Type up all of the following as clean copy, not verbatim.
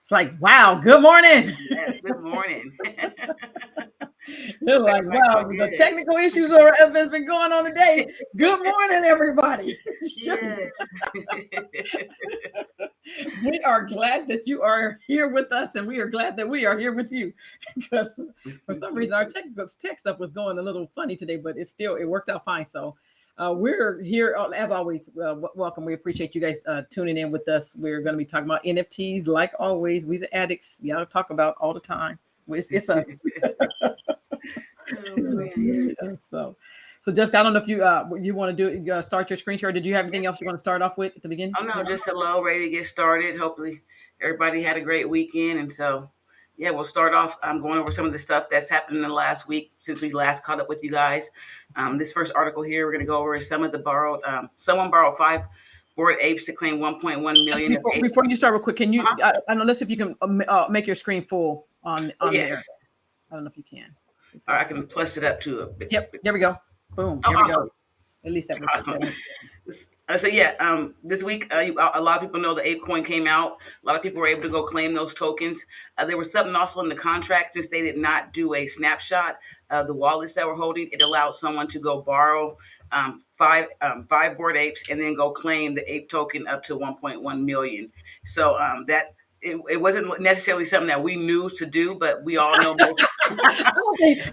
It's like, wow, good morning. Yes, good morning. They're like, wow, the technical issues have been going on today. Good morning, everybody. Yes. We are glad that you are here with us, and we are glad that we are here with you. Because for some reason, our tech stuff was going a little funny today, but it worked out fine. So we're here, as always, welcome. We appreciate you guys tuning in with us. We're going to be talking about NFTs, like always. We the addicts, y'all talk about all the time. It's us. So Jessica, I don't know if you want to do start your screen share. Did you have anything else you want to start off with at the beginning? Oh no, just hello, ready to get started. Hopefully everybody had a great weekend, and so yeah, we'll start off. I'm going over some of the stuff that's happened in the last week since we last caught up with you guys. This first article here we're going to go over is some of the someone borrowed 5 Bored Apes to claim 1.1 million. Before you start real quick, can you? I don't know. Let's see if you can make your screen full on yes. there. I don't know if you can. Or I can plus it up to a bit. Yep, there we go. Boom. There we go. At least that was awesome. So yeah, this week a lot of people know the Ape coin came out. A lot of people were able to go claim those tokens. There was something also in the contract, since they did not do a snapshot of the wallets that were holding. It allowed someone to go borrow 5 Bored Apes and then go claim the Ape token up to 1.1 million. So that. It wasn't necessarily something that we knew to do, but we all know. Look,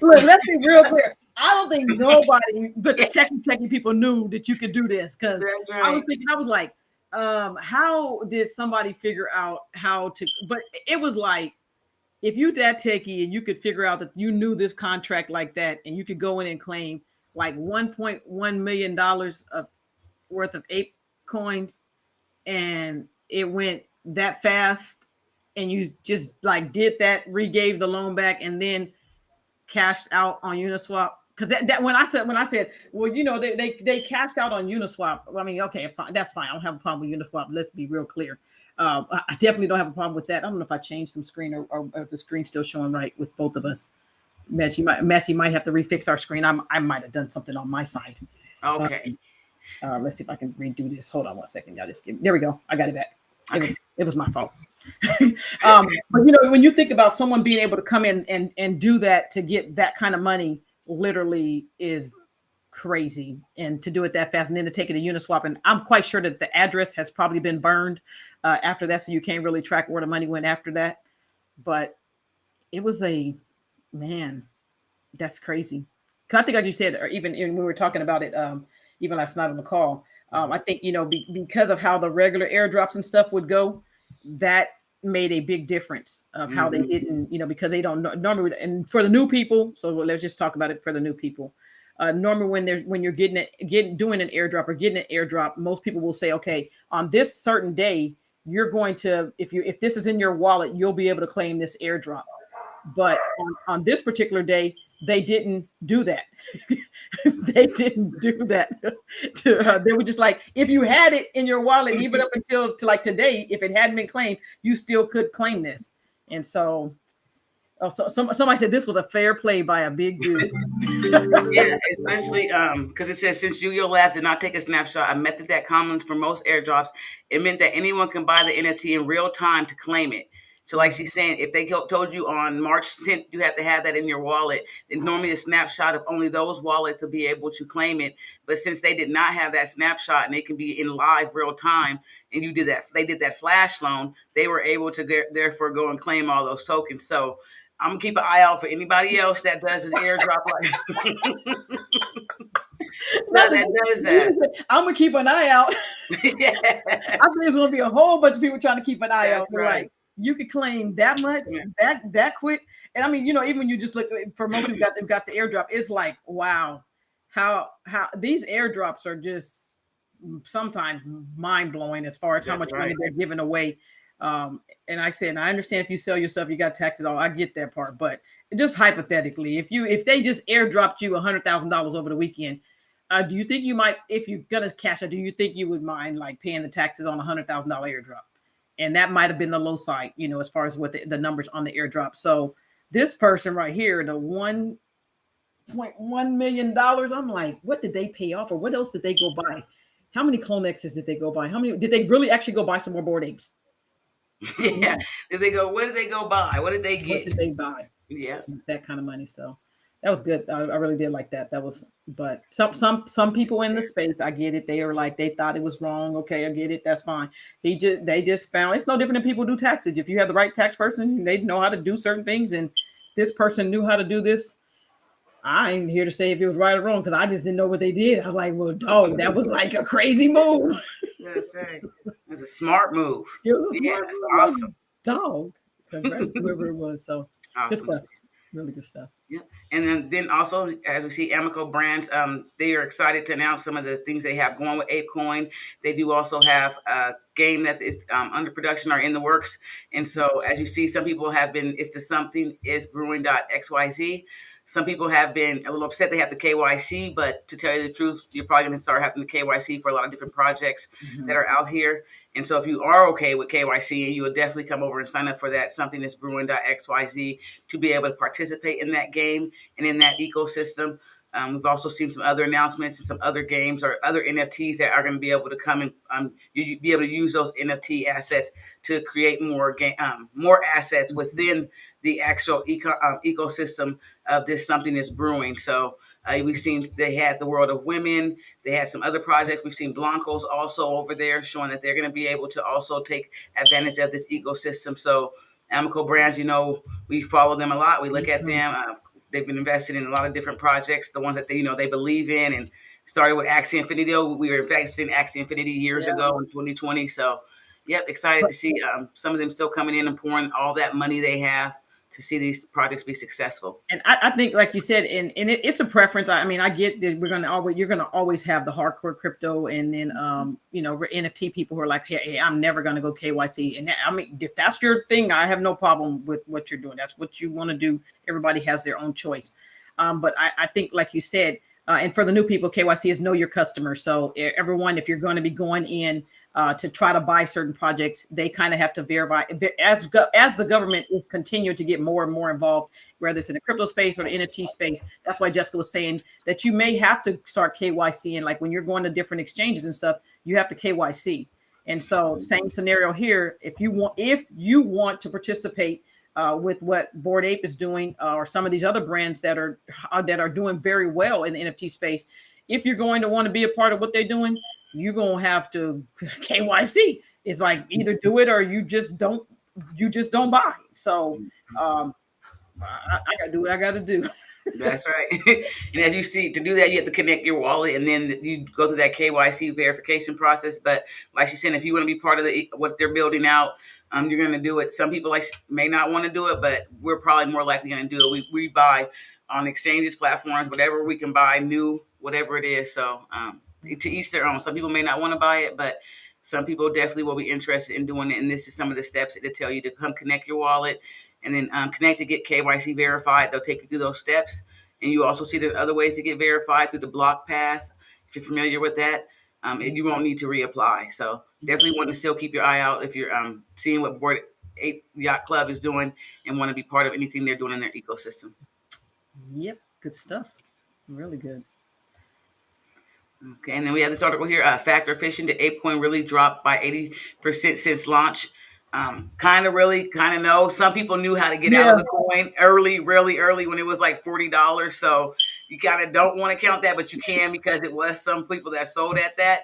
let's be real clear. I don't think nobody but the techie people knew that you could do this, because right. I was like, how did somebody figure out how to? But it was like, if you that techie and you could figure out that you knew this contract like that, and you could go in and claim like $1.1 million of worth of Ape coins, and it went that fast, and you just like did that, regave the loan back, and then cashed out on Uniswap. Because that when I said, well, you know, they cashed out on Uniswap. I mean, okay, fine, that's fine. I don't have a problem with Uniswap. Let's be real clear. I definitely don't have a problem with that. I don't know if I changed some screen or if the screen's still showing right with both of us. Messi might have to refix our screen. I might have done something on my side. Okay. Let's see if I can redo this. Hold on one second, y'all. There we go. I got it back. Okay. It was my fault. But you know, when you think about someone being able to come in and do that to get that kind of money, literally is crazy. And to do it that fast, and then to take it to Uniswap, and I'm quite sure that the address has probably been burned after that, so you can't really track where the money went after that. But it was that's crazy. Because I think, like you said, or even when we were talking about it, even last night on the call. I think, you know, because of how the regular airdrops and stuff would go, that made a big difference of how they didn't, you know, because they don't normally. And for the new people, so let's just talk about it for the new people. Normally, when you're doing an airdrop or getting an airdrop, most people will say, okay, on this certain day, you're going to, if this is in your wallet, you'll be able to claim this airdrop. But on this particular day, they didn't do that. They didn't do that. They were just like, if you had it in your wallet, even up until to like today, if it hadn't been claimed, you still could claim this. And so, somebody said this was a fair play by a big dude. Yeah, especially because it says, since Julio Labs did not take a snapshot, a method that common for most airdrops, it meant that anyone can buy the NFT in real time to claim it. So like she's saying, if they told you on March 10th, you have to have that in your wallet, then normally a snapshot of only those wallets to be able to claim it. But since they did not have that snapshot and it can be in live real time, and they did that flash loan, they were able to therefore go and claim all those tokens. So I'm gonna keep an eye out for anybody else that does an airdrop like That does that. I'm gonna keep an eye out. Yes. I think there's gonna be a whole bunch of people trying to keep an eye That's out. They're right. like, you could claim that much, that quick. And I mean, even when you just look for most people they've got the airdrop, it's like, wow, how these airdrops are just sometimes mind blowing as far as how much money they're giving away. And like I said, I understand if you sell yourself, you got taxes all. I get that part, but just hypothetically, if they just airdropped you $100,000 over the weekend, do you think you might, if you're gonna cash out, do you think you would mind like paying the taxes on $100,000 airdrop? And that might have been the low side, as far as what the numbers on the airdrop. So this person right here, the $1.1 million, I'm like, what did they pay off, or what else did they go buy? How many Clonexes did they go buy? How many did they really actually go buy some more Bored Apes? Yeah. Did they go? What did they go buy? What did they What get? did they buy? Yeah. That kind of money. So that was good. I really did like that. That was, but some people in the space, I get it. They were like, they thought it was wrong. Okay, I get it. That's fine. They just found it's no different than people do taxes. If you have the right tax person, they know how to do certain things, and this person knew how to do this. I ain't here to say if it was right or wrong because I just didn't know what they did. I was like, well, dog, that was like a crazy move. That's right. It's a smart move. It was a smart That's move. awesome. Dog. Congrats to whoever it was. So good Awesome. stuff. Really good stuff. Yeah. And then also, as we see Amico Brands, they are excited to announce some of the things they have going with ApeCoin. They do also have a game that is under production or in the works. And so, as you see, some people have been, it's the something is brewing.xyz. Some people have been a little upset they have the KYC, but to tell you the truth, you're probably going to start having the KYC for a lot of different projects that are out here. And so if you are okay with KYC, and you will definitely come over and sign up for that, something that's brewing.xyz, to be able to participate in that game and in that ecosystem. We've also seen some other announcements and some other games or other NFTs that are going to be able to come and you be able to use those NFT assets to create more assets within the actual ecosystem of this something that's brewing. So we've seen they had the World of Women. They had some other projects. We've seen Blancos also over there showing that they're going to be able to also take advantage of this ecosystem. So Amico Brands, we follow them a lot. We look at them. They've been invested in a lot of different projects, the ones that they believe in, and started with Axie Infinity. We were invested in Axie Infinity years ago in 2020. So, yep, excited to see some of them still coming in and pouring all that money they have to see these projects be successful. And I think, like you said, and it's a preference. I mean, I get that you're gonna always have the hardcore crypto, and then NFT people who are like, hey, I'm never gonna go KYC. And I mean, if that's your thing, I have no problem with what you're doing. That's what you want to do. Everybody has their own choice. But I think, like you said, and for the new people, KYC is know your customer. So everyone, if you're going to be going in to try to buy certain projects, they kind of have to verify as the government is continuing to get more and more involved, whether it's in the crypto space or the NFT space. That's why Jessica was saying that you may have to start KYC, and like when you're going to different exchanges and stuff, you have to KYC. And so same scenario here. If you want to participate with what Bored Ape is doing, or some of these other brands that are doing very well in the NFT space, if you're going to want to be a part of what they're doing, you're gonna have to KYC. It's like either do it or you just don't buy. So I gotta do what I gotta do. That's right. And as you see, to do that, you have to connect your wallet, and then you go through that KYC verification process. But like she said, if you want to be part of what they're building out, you're going to do it. Some people may not want to do it, but we're probably more likely going to do it. We buy on exchanges, platforms, whatever we can buy new, whatever it is. So to each their own. Some people may not want to buy it, but some people definitely will be interested in doing it. And this is some of the steps that they tell you to come connect your wallet, and then connect to get KYC verified. They'll take you through those steps. And you also see there's other ways to get verified through the block pass. If you're familiar with that, and you won't need to reapply. So definitely want to still keep your eye out if you're seeing what Bored Ape Yacht Club is doing and want to be part of anything they're doing in their ecosystem. Yep, good stuff. Really good. Okay, and then we have this article here. Factor fishing, the ApeCoin really dropped by 80% since launch. Kind of know. Some people knew how to get out of the coin early, really early, when it was like $40. So, you kind of don't want to count that, but you can because it was some people that sold at that.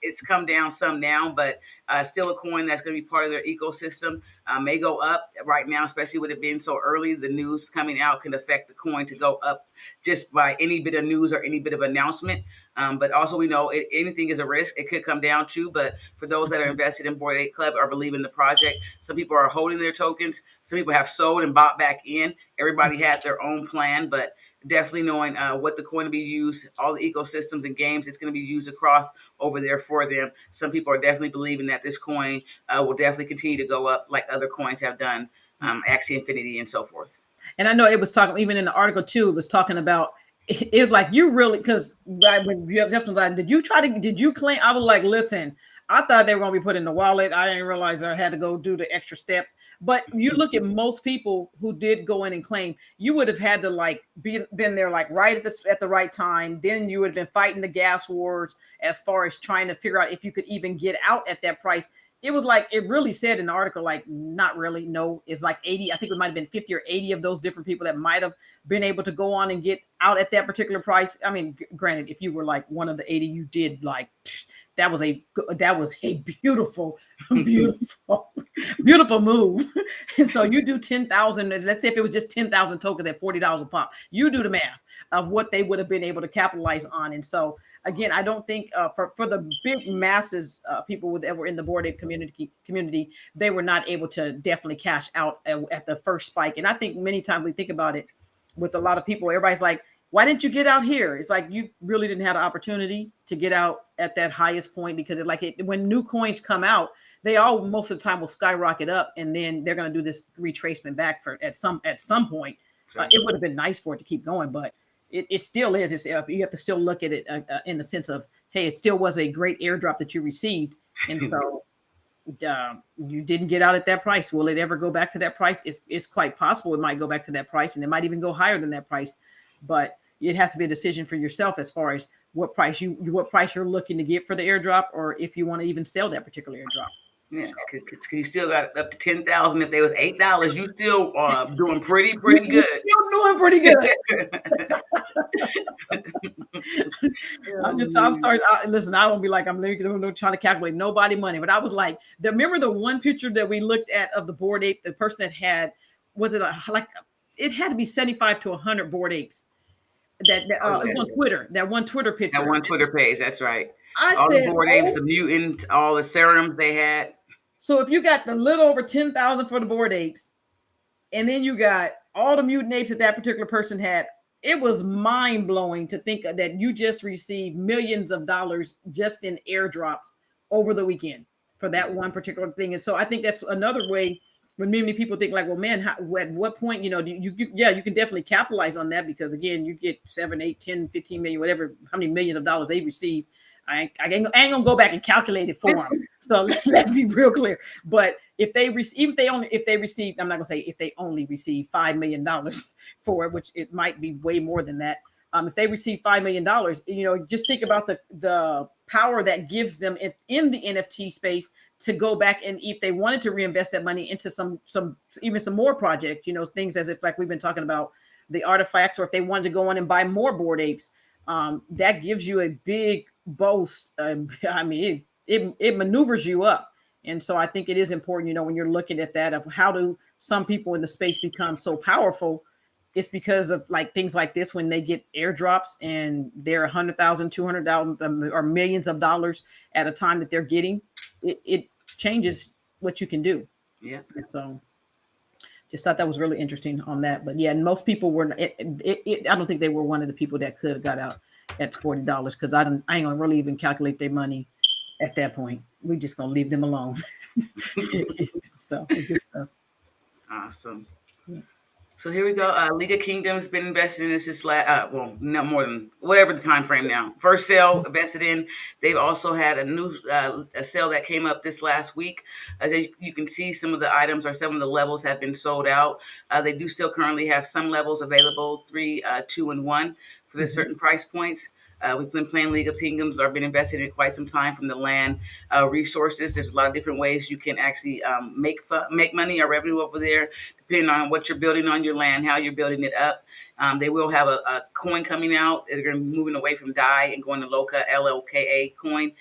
It's come down some now, but still a coin that's going to be part of their ecosystem. May go up right now, especially with it being so early. The news coming out can affect the coin to go up just by any bit of news or any bit of announcement. But also we know anything is a risk. It could come down too. But for those that are invested in Bored Ape Club or believe in the project, some people are holding their tokens. Some people have sold and bought back in. Everybody had their own plan, but definitely knowing what the coin to be used, all the ecosystems and games it's going to be used across over there for them. Some people are definitely believing that this coin will definitely continue to go up like other coins have done, Axie Infinity and so forth. And I know it was talking, even in the article too, it was talking about, it was like, you really, because when you have just like, did you claim? I was like, listen, I thought they were going to be put in the wallet. I didn't realize I had to go do the extra step. But you look at most people who did go in and claim, you would have had to like been there like right at the right time. Then you would have been fighting the gas wars as far as trying to figure out if you could even get out at that price. It was like, it really said in the article, like, not really. No, it's like 80. I think it might have been 50 or 80 of those different people that might have been able to go on and get out at that particular price. I mean, granted, if you were like one of the 80, you did like, that was a beautiful, beautiful move. And so you do 10,000. Let's say if it was just 10,000 tokens at $40 a pop, you do the math of what they would have been able to capitalize on. And so again, I don't think for the big masses, people that were in the Bored Ape community, they were not able to definitely cash out at the first spike. And I think many times we think about it with a lot of people, everybody's like, why didn't you get out here? It's like, you really didn't have the opportunity to get out at that highest point, because when new coins come out, they all most of the time will skyrocket up, and then they're going to do this retracement back at some point. It would have been nice for it to keep going, but it still is. You have to still look at it in the sense of, hey, it still was a great airdrop that you received, and so you didn't get out at that price. Will it ever go back to that price? It's quite possible it might go back to that price, and it might even go higher than that price, but it has to be a decision for yourself as far as what price you're looking to get for the airdrop, or if you want to even sell that particular airdrop. Yeah, because you still got up to 10,000. If they was $8, you still doing pretty good. You're still doing pretty good. Listen, I won't be like, I'm trying to calculate nobody money, but I was like, remember the one picture that we looked at of the Bored Ape, the person that had, it had to be 75 to 100 Bored Apes. It was on Twitter, that one Twitter picture. That one Twitter page, that's right. All the Bored Apes, the mutant, all the serums they had. So if you got the little over 10,000 for the Bored Apes, and then you got all the mutant apes that particular person had, it was mind-blowing to think that you just received millions of dollars just in airdrops over the weekend for that one particular thing. And so I think that's another way when many people think like, well, man, at what point, you can definitely capitalize on that, because again, you get 7, 8, 10, 15 million, whatever, how many millions of dollars they receive. I ain't gonna go back and calculate it for them. So let's be real clear. But if they receive, I'm not gonna say if they only receive $5 million for it, which it might be way more than that. If they receive $5 million, just think about the power that gives them in the NFT space to go back, and if they wanted to reinvest that money into some more projects, things as if like we've been talking about the artifacts, or if they wanted to go on and buy more Bored Apes, that gives you a big boost. I mean, it maneuvers you up. And so I think it is important, when you're looking at that, of how do some people in the space become so powerful. It's because of like things like this, when they get airdrops and they're 100,000, 200,000 or millions of dollars at a time that they're getting, it changes what you can do. Yeah. And so just thought that was really interesting on that. But yeah, and most people were, I don't think they were one of the people that could have got out at $40, because I ain't gonna really even calculate their money at that point. We just gonna leave them alone. So good stuff. Awesome. Yeah. So here we go. League of Kingdoms been invested in this not more than whatever the time frame now. First sale invested in. They've also had a new a sale that came up this last week. As you can see, some of the items or some of the levels have been sold out. They do still currently have some levels available, 3, 2, and 1 for the certain price points. We've been playing League of Kingdoms. I've been invested in quite some time from the land resources. There's a lot of different ways you can actually make money or revenue over there, depending on what you're building on your land, how you're building it up. They will have a coin coming out. They're going to be moving away from DAI and going to LOCA, LOKA coin.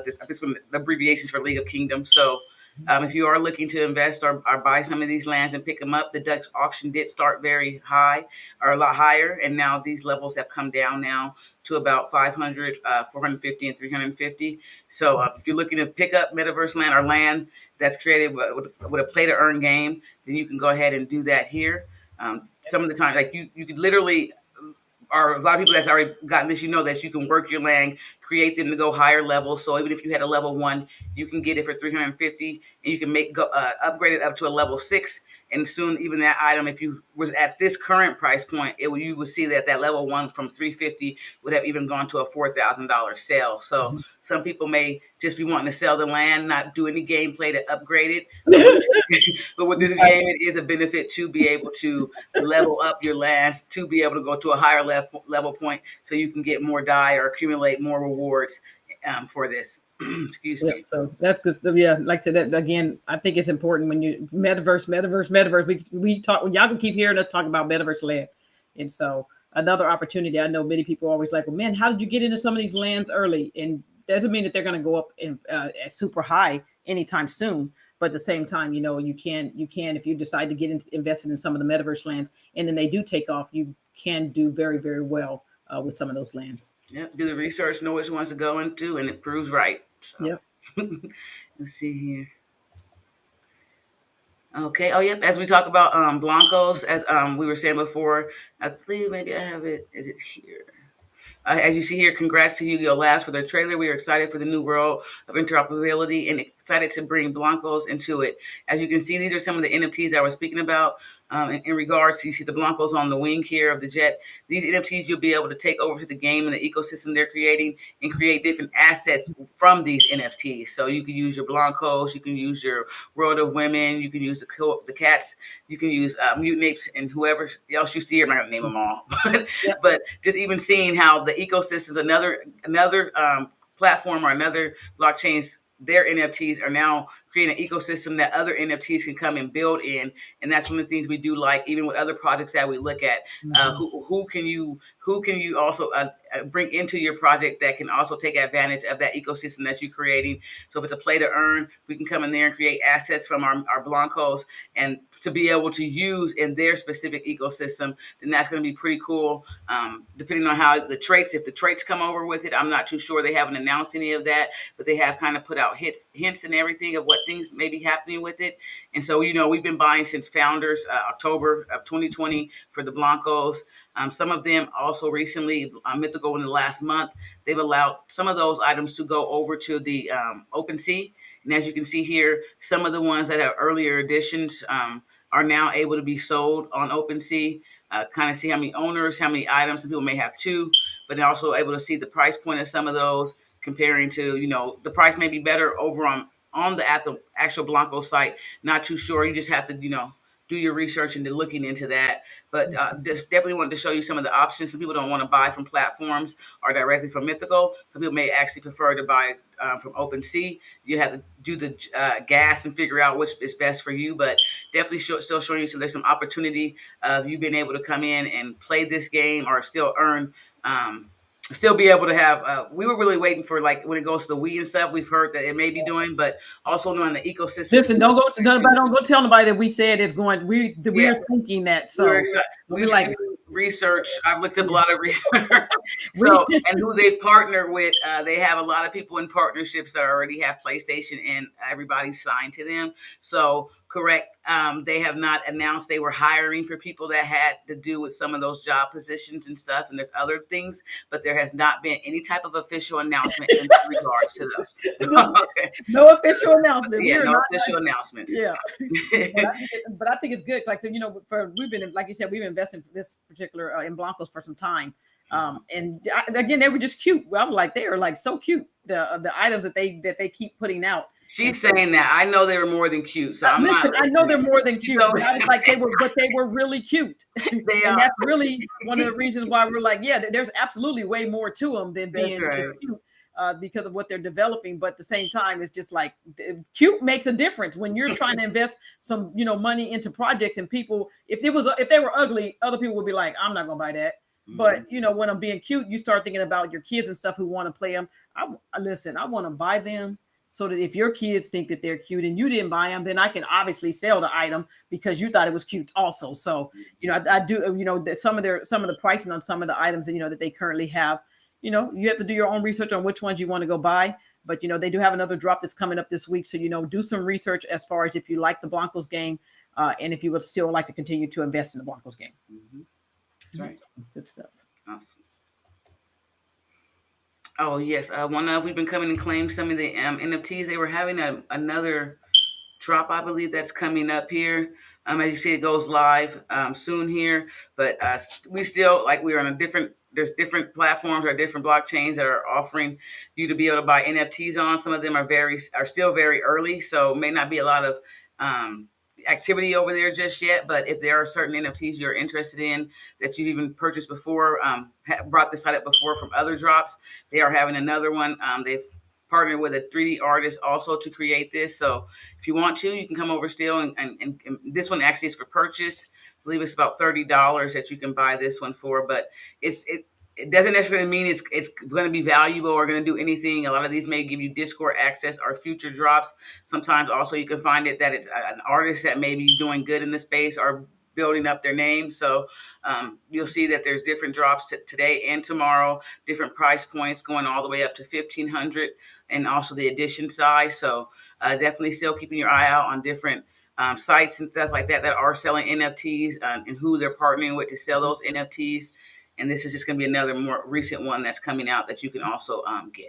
This the abbreviations for League of Kingdoms. So if you are looking to invest or buy some of these lands and pick them up, the Dutch auction did start very high or a lot higher. And now these levels have come down now to about 500, 450, and 350. So if you're looking to pick up metaverse land or land that's created with a play to earn game, then you can go ahead and do that here. Some of the time, like you could literally, or a lot of people that's already gotten this, that you can work your land, create them to go higher levels. So even if you had a level 1, you can get it for 350, and you can upgrade it up to a level 6. And soon, even that item, if you was at this current price point, you would see that level 1 from 350 would have even gone to a $4,000 sale. So some people may just be wanting to sell the land, not do any gameplay to upgrade it. But with this game, it is a benefit to be able to level up your lands, to be able to go to a higher level point, so you can get more DAI or accumulate more rewards for this. Excuse me. So that's good stuff. Yeah, like I said, that again, I think it's important when you metaverse. We talk. Y'all can keep hearing us talk about metaverse land, and so another opportunity. I know many people are always like, "Well, man, how did you get into some of these lands early?" And doesn't mean that they're going to go up in super high anytime soon. But at the same time, you can if you decide to get invested in some of the metaverse lands, and then they do take off, you can do very, very well with some of those lands. Yep. Do the research, know which ones to go into, and it proves right. So. Yep. Let's see here. Okay. Oh, yep. As we talk about Blancos, as we were saying before, I believe maybe I have it. Is it here? As you see here, congrats to Yu-Gi-Oh! Labs for their trailer. We are excited for the new world of interoperability and excited to bring Blancos into it. As you can see, these are some of the NFTs I was speaking about. In regards to, you see the Blancos on the wing here of the jet. These NFTs you'll be able to take over to the game and the ecosystem they're creating and create different assets from these NFTs. So you can use your Blancos, you can use your World of Women, you can use the cats, you can use Mutant Apes and whoever else you see here. I'm not going to name them all. But just even seeing how the ecosystems, another platform or another blockchains, their NFTs are now creating an ecosystem that other NFTs can come and build in. And that's one of the things we do, like even with other projects that we look at, who can you also bring into your project that can also take advantage of that ecosystem that you're creating. So if it's a play to earn, we can come in there and create assets from our Blancos and to be able to use in their specific ecosystem, then that's going to be pretty cool. Depending on how if the traits come over with it, I'm not too sure. They haven't announced any of that, but they have kind of put out hints and everything of what things may be happening with it. And so, we've been buying since founders, October of 2020 for the Blancos. Some of them also recently, Mythical in the last month, they've allowed some of those items to go over to the OpenSea. And as you can see here, some of the ones that have earlier editions are now able to be sold on OpenSea. Kind of see how many owners, how many items. Some people may have 2, but they're also able to see the price point of some of those, comparing to, the price may be better over on the actual Blanco site. Not too sure. You just have to, do your research into looking into that. But just definitely wanted to show you some of the options. Some people don't want to buy from platforms or directly from Mythical. Some people may actually prefer to buy from OpenSea. You have to do the gas and figure out which is best for you. But definitely still showing you, so there's some opportunity of you being able to come in and play this game or still earn still be able to have, we were really waiting for, like, when it goes to the Wii and stuff, we've heard that it may be doing, but also knowing the ecosystem. Listen, don't go tell nobody that we said it's going. We're thinking that. So we're like research. I've looked up a lot of research. So, and who they've partnered with, they have a lot of people in partnerships that already have PlayStation, and everybody's signed to them. So correct. They have not announced they were hiring for people that had to do with some of those job positions and stuff. And there's other things, but there has not been any type of official announcement in regards to those. Okay. No official announcement. Yeah, no official announcements. Yeah. but I think it's good. Like, so, we've been, like you said, we've been investing for this particular in Blancos for some time. Again, they were just cute. I was like, they are like so cute. The items that they keep putting out. She's saying that. I know they were more than cute, so I'm not Listen, I know they're listening. more than cute, but I was like, they were really cute. They And are. that's really one of the reasons why we're like, yeah, there's absolutely way more to them than That's being right. just cute. Because of what they're developing, but at the same time, it's just like cute makes a difference when you're trying to invest some, money into projects. And people, if they were ugly, other people would be like, I'm not gonna buy that. But when I'm being cute, you start thinking about your kids and stuff who want to play them. Listen, I want to buy them so that if your kids think that they're cute and you didn't buy them, then I can obviously sell the item because you thought it was cute also. So, I do, some of the pricing on some of the items, that they currently have, you have to do your own research on which ones you want to go buy. But, they do have another drop that's coming up this week. So, do some research as far as if you like the Broncos game and if you would still like to continue to invest in the Broncos game. That's right. Good stuff. Awesome. Oh, yes. One of we've been coming and claim some of the NFTs. They were having another drop, I believe that's coming up here. As you see, it goes live soon here. But we still, like, we're on there's different platforms or different blockchains that are offering you to be able to buy NFTs on. Some of them are still very early, so may not be a lot of activity over there just yet. But if there are certain NFTs you're interested in that you've even purchased before, brought this site up before from other drops, they are having another one. They've partnered with a 3D artist also to create this. So if you want to, you can come over still. And this one actually is for purchase. I believe it's about $30 that you can buy this one for. But it doesn't necessarily mean it's going to be valuable or going to do anything. A lot of these may give you Discord access or future drops. Sometimes also you can find it that it's an artist that may be doing good in the space or building up their name. So you'll see that there's different drops today and tomorrow, different price points going all the way up to $1,500 and also the edition size. So definitely still keeping your eye out on different sites and stuff like that are selling NFTs and who they're partnering with to sell those NFTs. And this is just going to be another more recent one that's coming out that you can also get.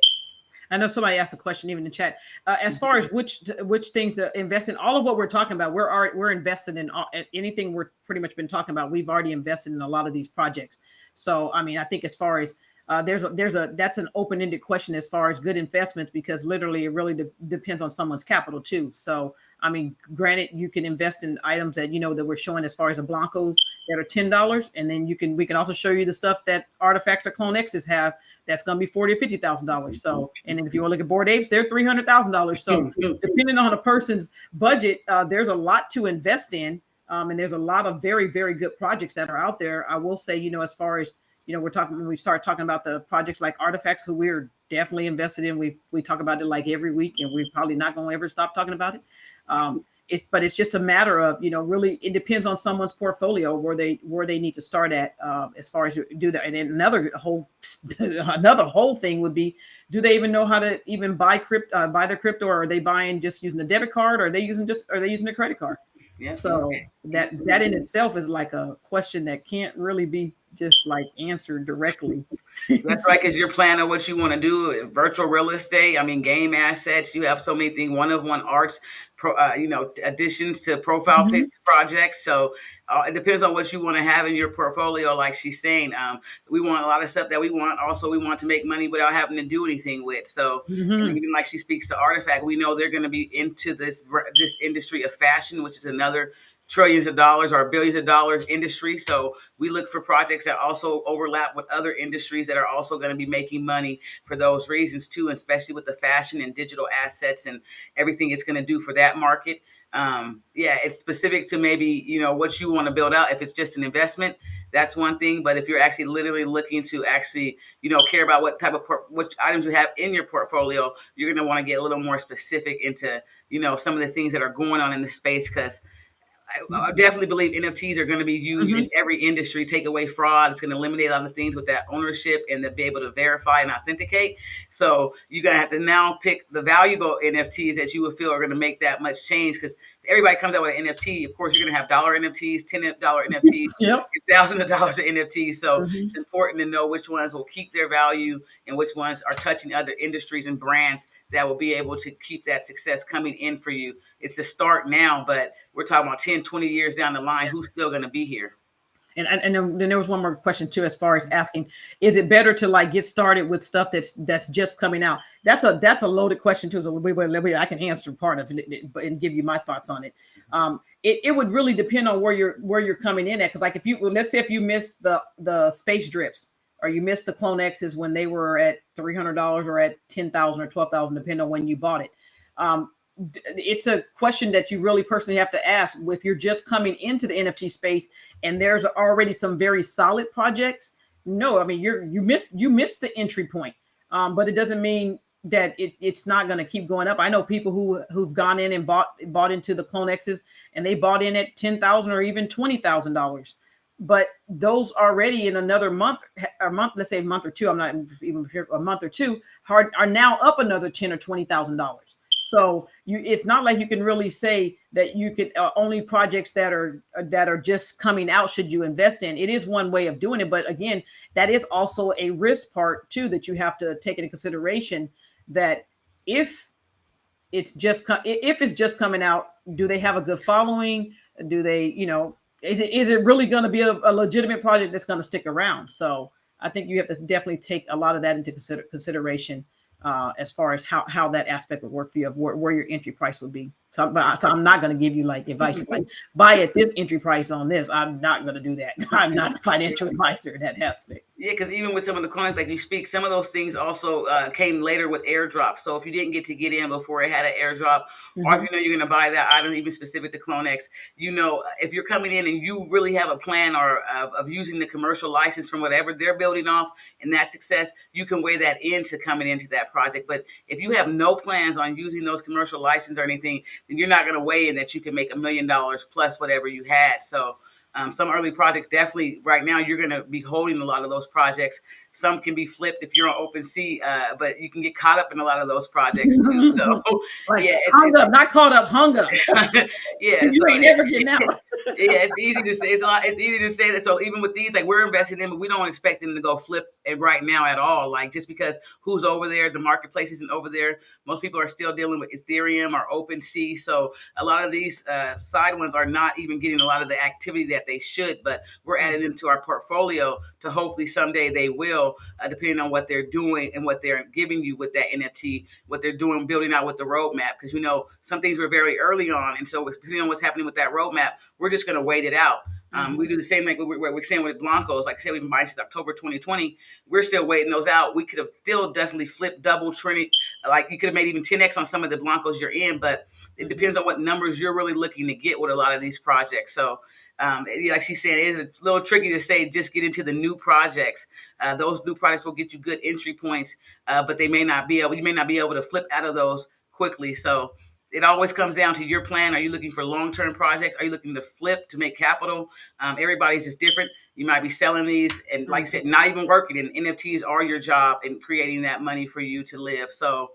I know somebody asked a question even in the chat. As far as which things to invest in, all of what we're talking about, we're invested in anything we're pretty much been talking about. We've already invested in a lot of these projects. So, I mean, I think as far as that's an open-ended question as far as good investments, because literally it really depends on someone's capital too. So, I mean, granted, you can invest in items that that we're showing as far as the Blancos that are $10, and then we can also show you the stuff that Artifacts or Clone X's have that's going to be $40,000 or $50,000. So, and then if you want to look at Bored Apes, they're $300,000. So, depending on a person's budget, there's a lot to invest in, and there's a lot of very, very good projects that are out there. I will say, as far as when we start talking about the projects like Artifacts, who we're definitely invested in. We talk about it like every week, and we're probably not going to ever stop talking about it. But it's just a matter of, really, it depends on someone's portfolio where they need to start at as far as do that. And then another whole thing would be, do they even know how to even buy their crypto, or are they buying just using a debit card, or are they using a credit card? Yes, so okay. that in itself is like a question that can't really be just like answered directly. That's right, because you're planning what you want to do. Virtual real estate, I mean, game assets. You have so many things. One-of-one arts, additions to profile pics projects. So it depends on what you want to have in your portfolio. Like she's saying, we want a lot of stuff that we want. Also, we want to make money without having to do anything with. So and even like she speaks to Artifact, we know they're going to be into this industry of fashion, which is another trillions of dollars or billions of dollars industry. So we look for projects that also overlap with other industries that are also going to be making money for those reasons too, especially with the fashion and digital assets and everything it's going to do for that market. It's specific to maybe, what you want to build out. If it's just an investment, that's one thing. But if you're actually literally looking to actually, care about what type of which items you have in your portfolio, you're going to want to get a little more specific into, some of the things that are going on in the space, because I definitely believe NFTs are going to be used in every industry. Take away fraud. It's going to eliminate a lot of things with that ownership and to be able to verify and authenticate. So you're going to have to now pick the valuable NFTs that you would feel are going to make that much change, because everybody comes out with an NFT. Of course, you're going to have dollar NFTs, $10 NFTs, thousands of dollars of NFTs. So it's important to know which ones will keep their value and which ones are touching other industries and brands that will be able to keep that success coming in for you. It's the start now, but we're talking about 10, 20 years down the line, who's still going to be here? And then there was one more question too, as far as asking, is it better to like get started with stuff that's just coming out? That's a loaded question too. So I can answer part of it and give you my thoughts on it. It would really depend on where you're coming in at. Because like if you, let's say if you missed the space drips, or you missed the Clone X's when they were at $300 or at 10,000 or 12,000, depending on when you bought it. It's a question that you really personally have to ask if you're just coming into the NFT space and there's already some very solid projects. No, I mean you missed the entry point, but it doesn't mean that it's not going to keep going up. I know people who've gone in and bought into the Clone X's, and they bought in at $10,000 or even $20,000. But those already in another month, let's say a month or two, I'm not even sure, a month or two, are now up another $10,000 or $20,000. So it's not like you can really say that you could only projects that are just coming out should you invest in. It is one way of doing it, but again, that is also a risk part too that you have to take into consideration. That if it's just coming out, do they have a good following? Do they, is it really going to be a legitimate project that's going to stick around? So I think you have to definitely take a lot of that into consideration. As far as how that aspect would work for you, of where your entry price would be. So I'm not going to give you like advice like buy at this entry price on this. I'm not going to do that. I'm not a financial advisor in that aspect. Yeah, because even with some of the clones like you speak, some of those things also came later with airdrops. So if you didn't get in before it had an airdrop, or if you know you're going to buy that item, even specific to Clone X, if you're coming in and you really have a plan or of using the commercial license from whatever they're building off and that success, you can weigh that into coming into that project. But if you have no plans on using those commercial license or anything, then you're not going to weigh in that you can make $1 million plus whatever you had. So some early projects, definitely right now, you're going to be holding a lot of those projects. Some can be flipped if you're on OpenSea, but you can get caught up in a lot of those projects too. So, like, yeah, hung up, not caught up, hung up. Yeah, you ain't never getting out. Yeah, it's easy to say. It's easy to say that. So even with these, like we're investing in, but we don't expect them to go flip it right now at all. Like just because who's over there, the marketplace isn't over there. Most people are still dealing with Ethereum or OpenSea. So a lot of these side ones are not even getting a lot of the activity that they should. But we're adding them to our portfolio to hopefully someday they will, depending on what they're doing and what they're giving you with that NFT, what they're doing, building out with the roadmap. Because we know some things were very early on, and so depending on what's happening with that roadmap, we're just going to wait it out. We do the same thing we're saying with Blancos. Like I said, we've been buying since October 2020. We're still waiting those out. We could have still definitely flipped, double, trinity. Like you could have made even 10x on some of the Blancos you're in, but it depends on what numbers you're really looking to get with a lot of these projects. So like she said, it is a little tricky to say just get into the new projects. Those new projects will get you good entry points, but you may not be able to flip out of those quickly. So it always comes down to your plan. Are you looking for long-term projects? Are you looking to flip to make capital? Everybody's just different. You might be selling these and, like I said, not even working. And NFTs are your job in creating that money for you to live. So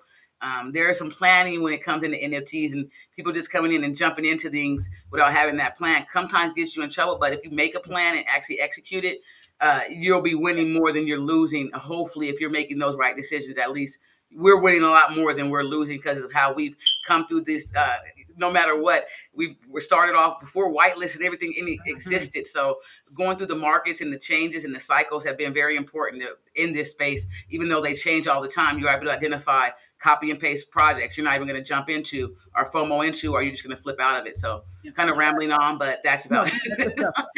there is some planning when it comes into NFTs, and people just coming in and jumping into things without having that plan sometimes gets you in trouble. But if you make a plan and actually execute it, you'll be winning more than you're losing. Hopefully, if you're making those right decisions, at least we're winning a lot more than we're losing because of how we've come through this. No matter what, we're started off before whitelist and everything existed. So going through the markets and the changes and the cycles have been very important in this space. Even though they change all the time, you're able to identify copy and paste projects you're not even going to jump into or FOMO into, or you're just going to flip out of it. So kind of rambling on, but that's about it.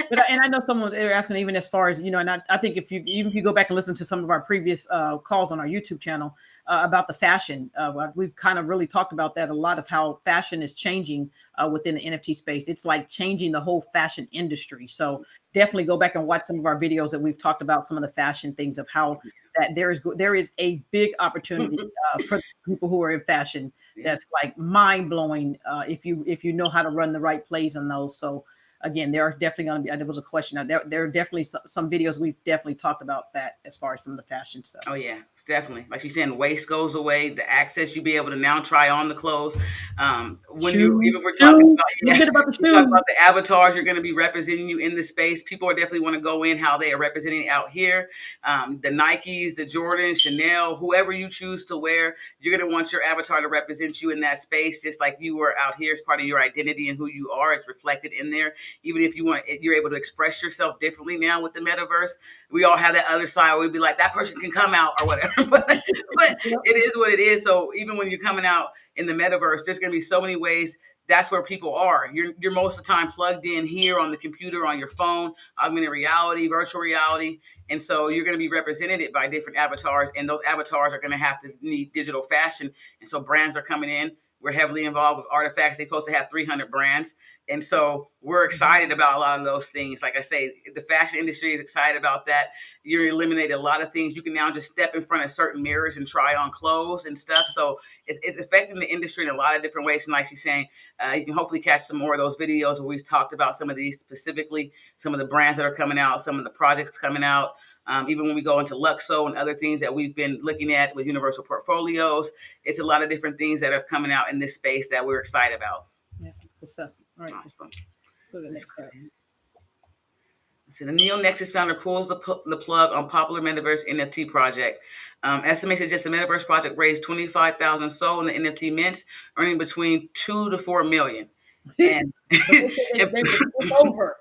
But and I know someone they're asking even as far as, and I think if you go back and listen to some of our previous calls on our YouTube channel about the fashion, we've kind of really talked about that a lot, of how fashion is changing within the NFT space. It's like changing the whole fashion industry. So definitely go back and watch some of our videos that we've talked about some of the fashion things, of how that there is a big opportunity for people who are in fashion. That's like mind blowing if you know how to run the right plays on those. So again, there are definitely going to be, there was a question. There are definitely some videos we've definitely talked about that as far as some of the fashion stuff. Oh yeah, it's definitely, like you're saying, waste goes away, the access, you'll be able to now try on the clothes. When we're talking about the avatars, you're going to be representing you in the space. People are definitely want to go in how they are representing out here. The Nikes, the Jordans, Chanel, whoever you choose to wear, you're going to want your avatar to represent you in that space, just like you were out here as part of your identity and who you are. It's reflected in there. Even if you're able to express yourself differently now with the metaverse. We all have that other side where we'd be like, that person can come out or whatever. but it is what it is. So even when you're coming out in the metaverse, there's going to be so many ways. That's where people are. You're most of the time plugged in here on the computer, on your phone, augmented reality, virtual reality. And so you're going to be represented by different avatars, and those avatars are going to have to need digital fashion. And so brands are coming in. We're heavily involved with Artifacts. They're supposed to have 300 brands. And so we're excited about a lot of those things. Like I say, the fashion industry is excited about that. You're eliminating a lot of things. You can now just step in front of certain mirrors and try on clothes and stuff. So it's affecting the industry in a lot of different ways. And like she's saying, you can hopefully catch some more of those videos where we've talked about some of these specifically, some of the brands that are coming out, some of the projects coming out. Even when we go into Luxo and other things that we've been looking at with Universal Portfolios, it's a lot of different things that are coming out in this space that we're excited about. Yeah, good stuff. All right. Awesome. Let's go to the next slide. So the Neo Nexus founder pulls the plug on popular metaverse NFT project. Estimates that just the metaverse project raised 25,000 SOL in the NFT mints, earning between 2 to 4 million. And it's over.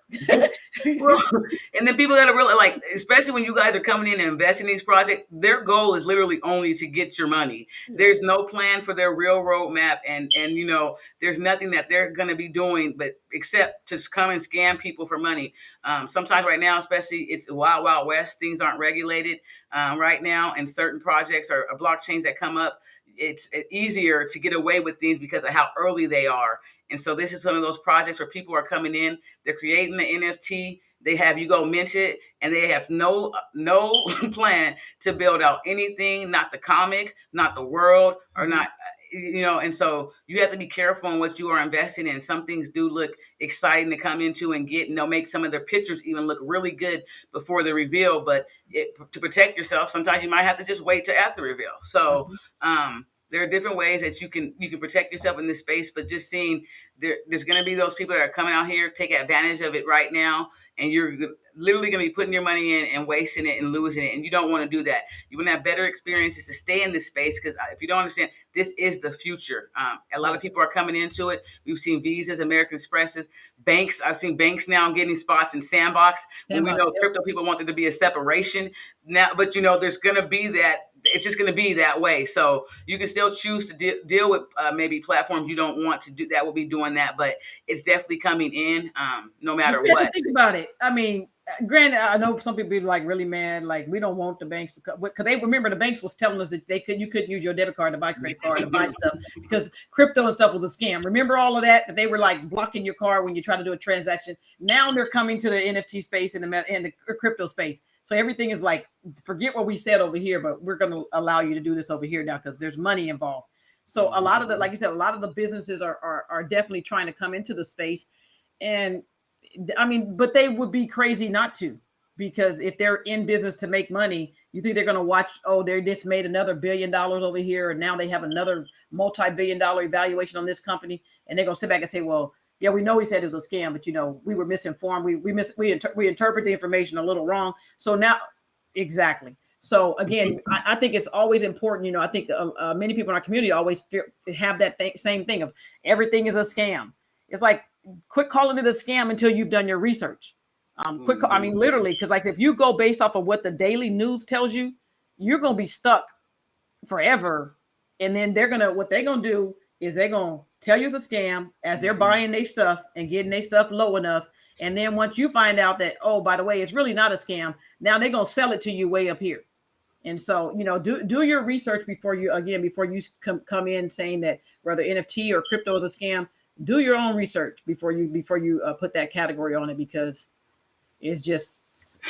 Well, and then people that are really like, especially when you guys are coming in and investing in these projects, their goal is literally only to get your money. There's no plan for their real roadmap, and there's nothing that they're going to be doing but except to come and scam people for money. Sometimes right now, especially, it's wild, wild west. Things aren't regulated right now, and certain projects or blockchains that come up, it's easier to get away with things because of how early they are. And so this is one of those projects where people are coming in, they're creating the NFT, they have you go mint it, and they have no plan to build out anything, not the comic, not the world, or not, and so you have to be careful in what you are investing in. Some things do look exciting to come into and get, and they'll make some of their pictures even look really good before the reveal, but to protect yourself, sometimes you might have to just wait till after reveal. So, there are different ways that you can protect yourself in this space, but just seeing there's going to be those people that are coming out here, take advantage of it right now, and you're literally going to be putting your money in and wasting it and losing it, and you don't want to do that. You want to have better experiences to stay in this space, because if you don't understand, this is the future. A lot of people are coming into it. We've seen Visas, American Expresses, banks. I've seen banks now getting spots in Sandbox. When we know crypto people want there to be a separation now, but there's going to be that. It's just going to be that way. So you can still choose to deal with maybe platforms you don't want to do that will be doing that, but it's definitely coming in no matter what. Think about it. I mean, granted, I know some people be like really mad, like we don't want the banks to come, because they remember the banks was telling us that you couldn't use your debit card to buy credit card to buy stuff because crypto and stuff was a scam. Remember all of that they were like blocking your card when you try to do a transaction. Now they're coming to the NFT space and the crypto space. So everything is like, forget what we said over here, but we're going to allow you to do this over here now because there's money involved. So a lot of like you said, a lot of the businesses are definitely trying to come into the space. And I mean, but they would be crazy not to, because if they're in business to make money, you think they're going to watch, they just made another $1 billion over here, and now they have another multi-billion-dollar evaluation on this company, and they're going to sit back and say, well, yeah, we know he said it was a scam, but we were misinformed. We interpret the information a little wrong. So now, exactly. So again, I think it's always important. I think many people in our community always have that same thing of everything is a scam. It's like, quit calling it a scam until you've done your research. I mean, literally, because like if you go based off of what the daily news tells you, you're going to be stuck forever. And then what they're going to do is they're going to tell you it's a scam as they're buying their stuff and getting their stuff low enough. And then once you find out that, by the way, it's really not a scam, now they're going to sell it to you way up here. And so, do your research before you come in saying that whether NFT or crypto is a scam. Do your own research before you put that category on it, because it's just,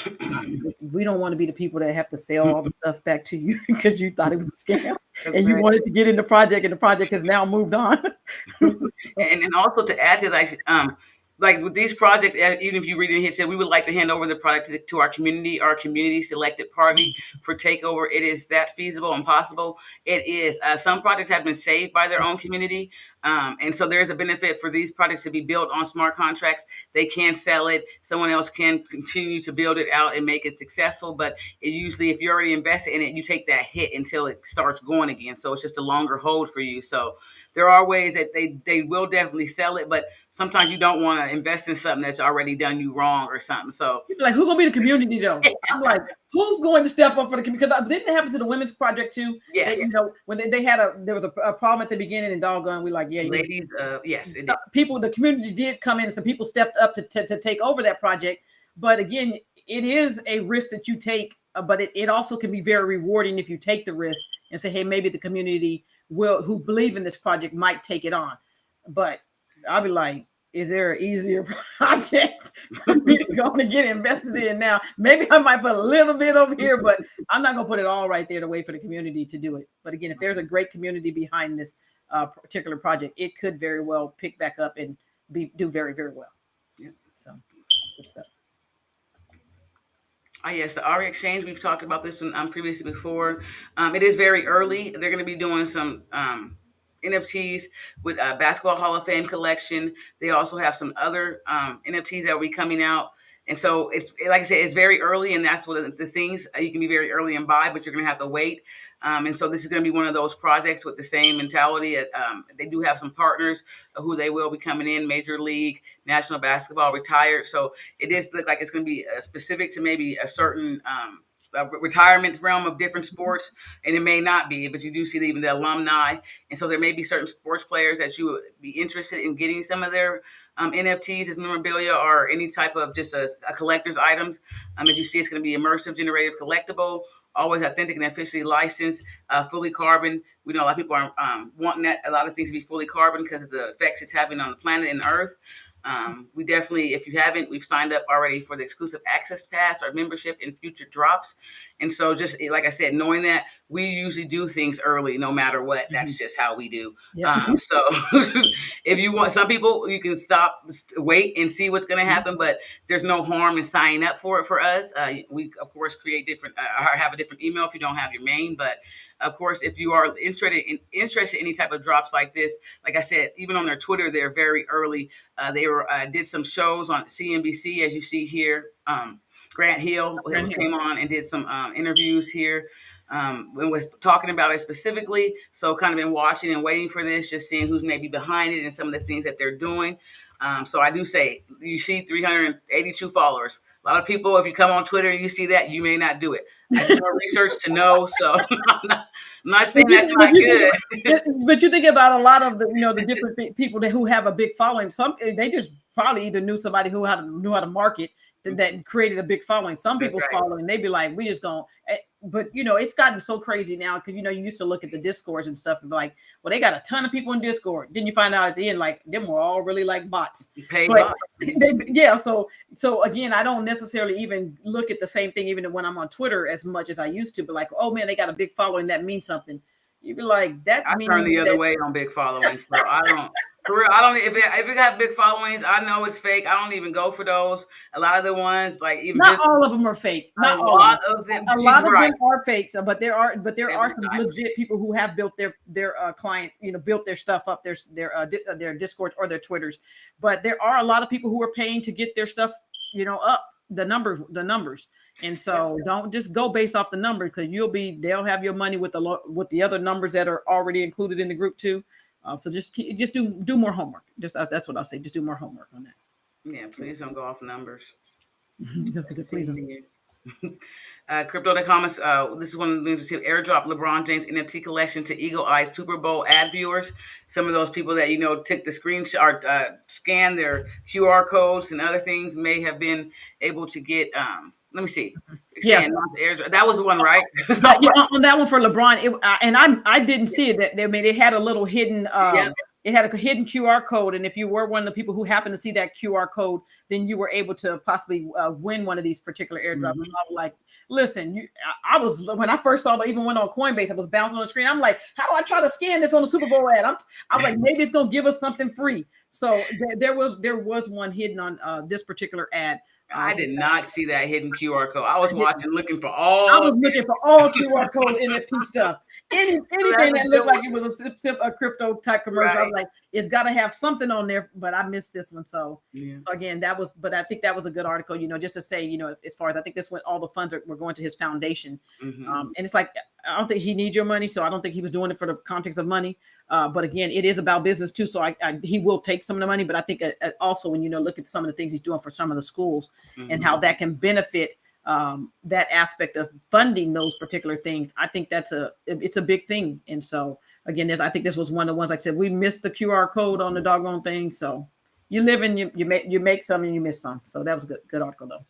we don't want to be the people that have to sell all the stuff back to you because you thought it was a scam and you wanted to get in the project, and the project has now moved on. and also to add to that, like with these projects, even if you read it here, said we would like to hand over the product to our community selected party for takeover. It is that feasible and possible. It is. Some projects have been saved by their own community. And so there's a benefit for these projects to be built on smart contracts. They can sell it. Someone else can continue to build it out and make it successful. But it usually, if you already invested in it, you take that hit until it starts going again. So it's just a longer hold for you. So there are ways that they will definitely sell it, but sometimes you don't want to invest in something that's already done you wrong or something. So like, who's gonna be the community though? I'm like, who's going to step up for the community? Because didn't it happen to the women's project too? Yes. They, when they had there was a problem at the beginning, and doggone, we like, yeah, ladies, yes, it people, the community did come in, and some people stepped up to take over that project. But again, it is a risk that you take, but it also can be very rewarding if you take the risk and say, hey, maybe the community who believe in this project might take it on. But I'll be like, is there an easier project for me to go and get invested in now? Maybe I might put a little bit over here, but I'm not going to put it all right there to wait for the community to do it. But again, if there's a great community behind this particular project, it could very well pick back up and do very, very well. Yeah. So good stuff. Yes, the RE Exchange, we've talked about this previously before. It is very early. They're going to be doing some NFTs with Basketball Hall of Fame collection. They also have some other NFTs that will be coming out. And so it's, like I said, it's very early, and that's one of the things. You can be very early and buy, but you're going to have to wait. And so this is going to be one of those projects with the same mentality. They do have some partners who they will be coming in, Major League, National Basketball, retired. So it is look like it's going to be specific to maybe a certain retirement realm of different sports, and it may not be, but you do see even the alumni. And so there may be certain sports players that you would be interested in getting some of their NFTs as memorabilia or any type of just a collector's items. As you see, it's going to be immersive, generative, collectible, always authentic and officially licensed, fully carbon. We know a lot of people are wanting a lot of things to be fully carbon because of the effects it's having on the planet and the earth. We definitely, if you haven't, we've signed up already for the exclusive access pass or membership in future drops. And so just like I said, knowing that we usually do things early, no matter what, that's just how we do. Yeah. So if you want, some people, you can wait and see what's going to happen, but there's no harm in signing up for it for us. We, of course, create different, have a different email if you don't have your main, but of course, if you are interested in any type of drops like this, like I said, even on their Twitter, they're very early. They did some shows on CNBC, as you see here. Grant Hill came on and did some interviews here. And was talking about it specifically. So kind of been watching and waiting for this, just seeing who's maybe behind it and some of the things that they're doing. So I do say, you see 382 followers. A lot of people, if you come on Twitter and you see that, you may not do it. I do more research to know, so I'm not saying that's not good. But you think about a lot of the different people who have a big following. Some they just probably either knew somebody who knew how to market that created a big following. Some people's following, they'd be like, we just gonna. But it's gotten so crazy now because you used to look at the Discords and stuff and be like, well, they got a ton of people in Discord. Then you find out at the end, like, them were all really like bots. So again, I don't necessarily even look at the same thing even when I'm on Twitter as much as I used to. But like, oh man, they got a big following, that means something. You'd be like, that. I turn the other way on big followings. So I don't. For real, I don't. If it got big followings, I know it's fake. I don't even go for those. A lot of the ones, like even not all of them are fake. Not all of them. A lot of them are fakes, but there are some legit people who have built their client, built their stuff up, their Discords or their Twitters. But there are a lot of people who are paying to get their stuff, up. The numbers, and so don't just go based off the number because they'll have your money with the other numbers that are already included in the group too. So just do more homework. That's what I'll say. Just do more homework on that. Yeah, please don't go off numbers. Please. Crypto.com is this is one of the things we see. Airdrop LeBron James NFT collection to Eagle Eye Super Bowl ad viewers. Some of those people that took the screenshot or scanned their QR codes and other things may have been able to get. Let me see. Yeah, that was the one, right? On that one for LeBron, I didn't see it. It had a little hidden. It had a hidden QR code, and if you were one of the people who happened to see that QR code, then you were able to possibly win one of these particular airdrops. Mm-hmm. And I was like, listen, I was when I first saw it, even went on Coinbase, I was bouncing on the screen. I'm like, how do I try to scan this on the Super Bowl ad? I was like, maybe it's gonna give us something free. So there was one hidden on this particular ad. I did not see that hidden QR code. I was looking for I all. was looking for all QR code NFT stuff. Anything that looked like it was a crypto type commercial. I was like, it's got to have something on there, but I missed this one. So again, but I think that was a good article, just to say, as far as I think this went, all the funds were going to his foundation. And it's like, I don't think he needs your money. So I don't think he was doing it for the context of money. But again, it is about business too. So he will take some of the money, but I think also when, look at some of the things he's doing for some of the schools and how that can benefit that aspect of funding those particular things. I think it's a big thing. And so again, I think this was one of the ones, like I said, we missed the QR code on the doggone thing. So you live and you make some and you miss some. So that was a good article though.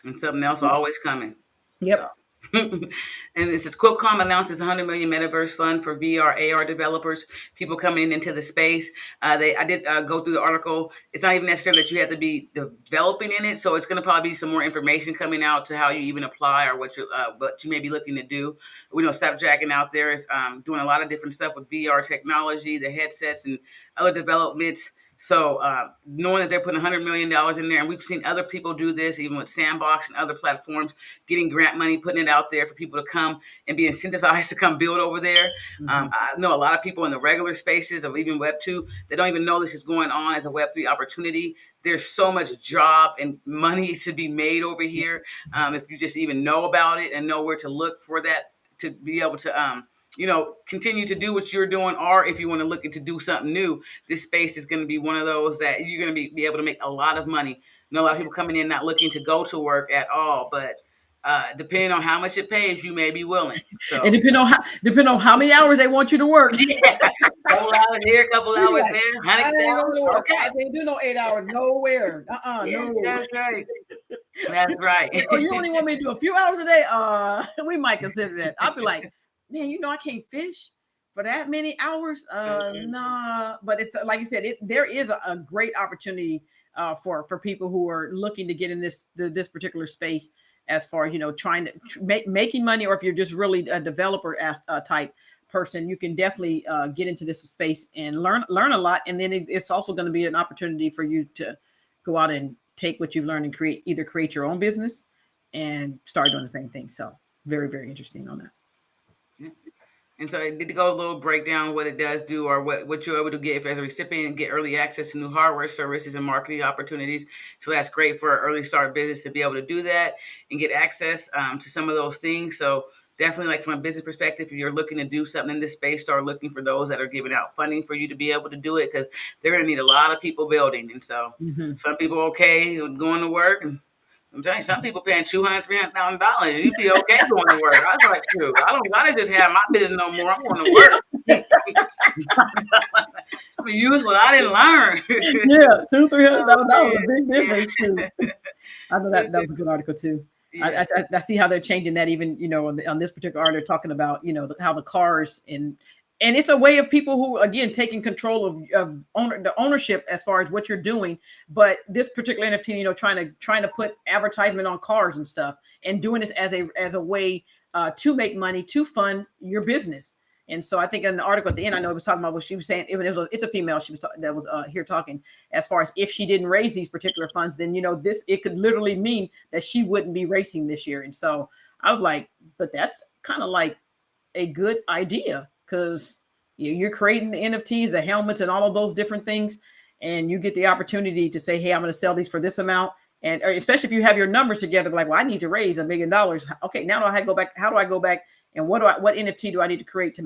And something else always coming. Yep. So. And this is Qualcomm announces $100 million metaverse fund for VR, AR developers, people coming into the space. I did go through the article. It's not even necessary that you have to be developing in it. So it's going to probably be some more information coming out to how you even apply or what you may be looking to do. We know Snapdragon out there is doing a lot of different stuff with VR technology, the headsets and other developments. So knowing that they're putting $100 million in there, and we've seen other people do this, even with Sandbox and other platforms, getting grant money, putting it out there for people to come and be incentivized to come build over there. I know a lot of people in the regular spaces of even Web 2, they don't even know this is going on as a Web 3 opportunity. There's so much job and money to be made over here. If you just even know about it and know where to look for that to be able to continue to do what you're doing, or if you want to look into do something new, this space is going to be one of those that you're going to be able to make a lot of money. I know a lot of people coming in not looking to go to work at all, but depending on how much it pays, you may be willing. So and depending on how many hours they want you to work. Couple hours here, couple hours there. I didn't do no 8 hours nowhere. No. That's right. That's right. You only want me to do a few hours a day? We might consider that. I'll be like, man, I can't fish for that many hours. Nah. But it's like you said, there is a great opportunity for people who are looking to get in this particular space, as far as trying to making money, or if you're just really a developer type person, you can definitely get into this space and learn a lot. And then it's also going to be an opportunity for you to go out and take what you've learned and create your own business and start doing the same thing. So very, very interesting on that. Yeah. And so it did go a little breakdown what it does do, or what you're able to get as a recipient, and get early access to new hardware, services, and marketing opportunities. So that's great for an early start business to be able to do that and get access to some of those things. So definitely, like from a business perspective, if you're looking to do something in this space, start looking for those that are giving out funding for you to be able to do it, because they're going to need a lot of people building. And so some people okay going to work, and I'm telling you, some people paying $200,000, $300,000, and you be okay going to work. I was like, true. I don't gotta just have my business no more. I'm going to work. I'm gonna use what I didn't learn. Yeah, $200,000-$300,000 is a big difference too. I know that was a good article too. Yeah. I see how they're changing that, even on this particular article, they're talking about how the cars and it's a way of people who, again, taking control of the ownership as far as what you're doing. But this particular NFT, trying to put advertisement on cars and stuff, and doing this as a way to make money, to fund your business. And so I think in the article at the end, I know it was talking about what she was saying. It's a female that was here talking, as far as if she didn't raise these particular funds, then it could literally mean that she wouldn't be racing this year. And so I was like, but that's kind of like a good idea, because you're creating the NFTs, the helmets, and all of those different things, and you get the opportunity to say, hey, I'm going to sell these for this amount. And especially if you have your numbers together, like, well, I need to raise $1 million. Okay, now how do I go back and what NFT do I need to create to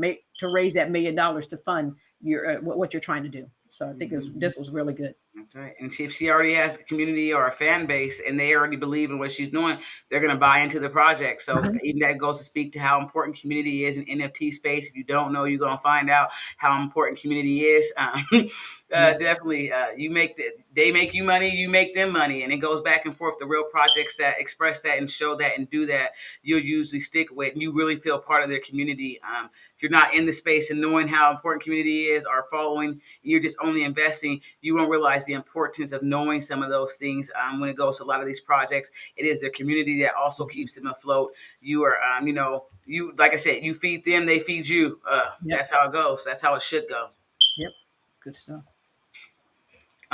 raise that $1 million to fund your what you're trying to do? So I think this was really good. That's right. And if she already has a community or a fan base, and they already believe in what she's doing, they're going to buy into the project. So even that goes to speak to how important community is in NFT space. If you don't know, you're going to find out how important community is. Definitely, they make you money, you make them money, and it goes back and forth. The real projects that express that and show that and do that, you'll usually stick with, and you really feel part of their community. If you're not in the space and knowing how important community is, or following, you're just only investing, you won't realize the importance of knowing some of those things. When it goes to a lot of these projects, it is their community that also keeps them afloat. You are, you, like I said, you feed them, they feed you. That's how it goes. That's how it should go. Yep. Good stuff.